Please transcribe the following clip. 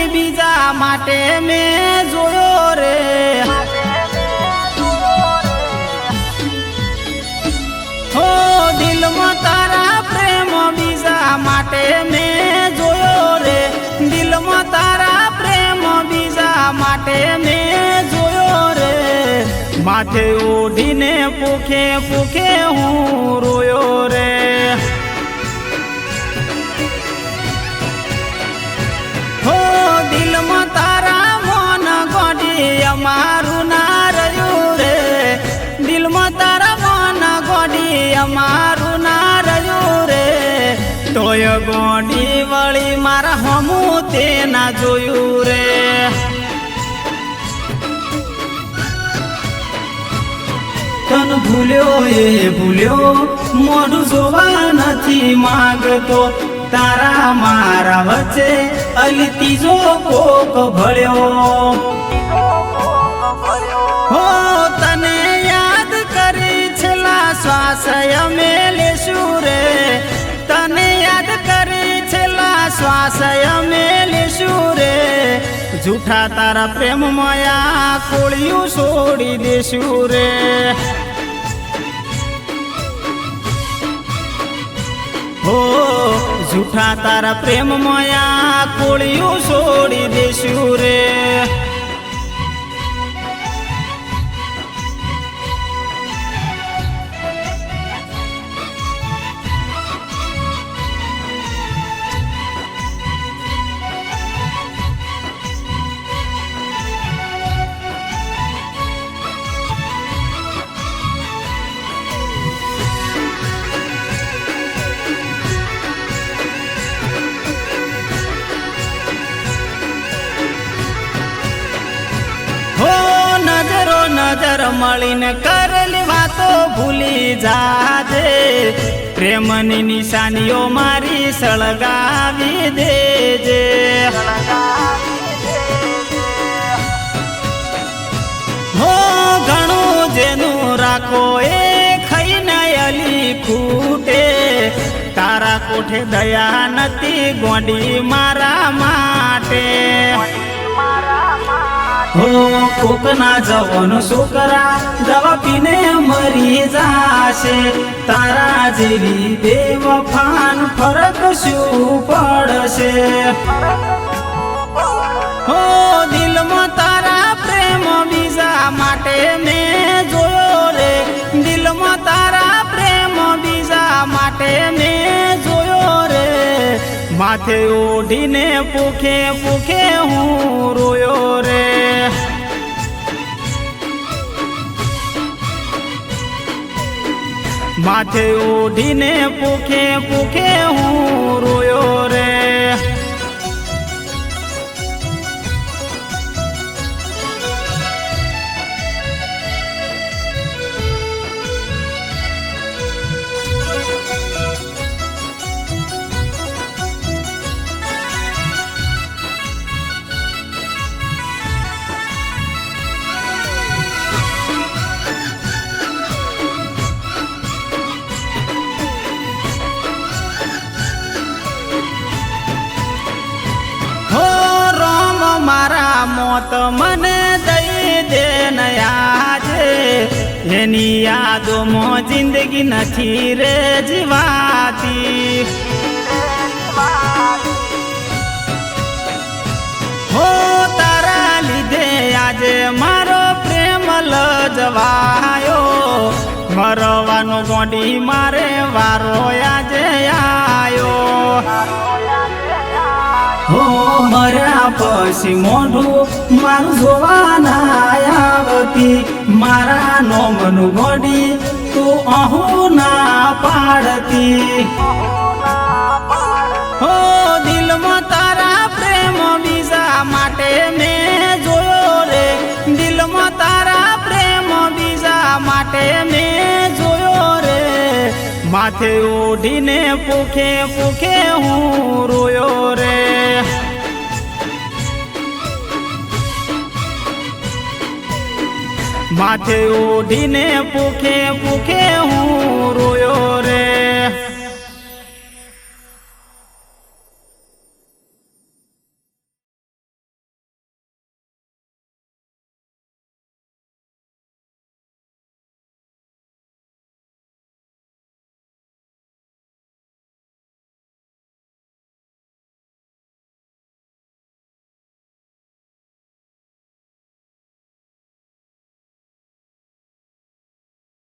બીજા માટે મેં જોયો રે હો દિલમાં તારા પ્રેમ બીજા માટે મેં જોયો રે દિલમાં તારા પ્રેમ બીજા માટે મેં જોયો રે માથે ઓઢીને પૂખે પૂખે હું રોયો રે હો દિલમાં તારા મન ગોડી અમારું ના રહ્યું રે દિલમાં તારા મન ગોડી અમારું ના રહ્યું રે તોય ગોડી વળી મારા હમું તે ના જોયું રે તન ભૂલ્યો એ ભૂલ્યો મોઢું જોવા નથી માંગતો તારા મારા વચ્ચે અલી ત્રીજો કોક ભળ્યો હો તને યાદ કરી છેલ્લા શ્વાસ અમે લેશું રે તને યાદ કરી છેલ્લા શ્વાસ અમે લેશું રે જૂઠા તારા પ્રેમ માયા કોળિયું છોડી દેશું રે હો જૂઠા તારા પ્રેમ માયા કોળિયું છોડી દેશું રે નજર મળીને કરેલી વાતો ભૂલી જાજે પ્રેમની નિશાનીઓ મારી સળગાવી દેજે હો ઘણું જેનું રાખો એ ખાઈને અલી ખૂટે તારા કોઠે દયા નથી ગોંડી મારા માટે હો કોકના જવાનો છોકરા દવા પીને મરી જાશે તારા જેવી બેવફાન ફરક શું પડશે હો દિલમાં તારા પ્રેમ બીજા માટે મેં જોયો રે દિલમાં તારા પ્રેમ બીજા માટે મેં જોયો રે માથે ઓઢીને પૂખે પૂખે હું રોયો રે માથે ઓઢીને પૂખે પૂખે હું રોયો રે મારા મોત મને દઈ દે આજે એની યાદોમાં જિંદગી નથી રે જીવાતી હો તારા લીધે આજે મારો પ્રેમ લજવાયો મરવાનો ગોંડી મારે વારો આજે આયો હો મર્યા પછી મોઢું મારું જોવા ના આવતી મારા નોમનું ગોડી તું અહું ના પાડતી હો દિલમાં તારા પ્રેમ બીજા માટે મેં જોયો રે દિલમાં તારા પ્રેમ બીજા માટે મેં જોયો રે માથે ઓઢીને પૂખે પૂખે હું રોયો રે માથે ઓઢીને પૂખે પૂખે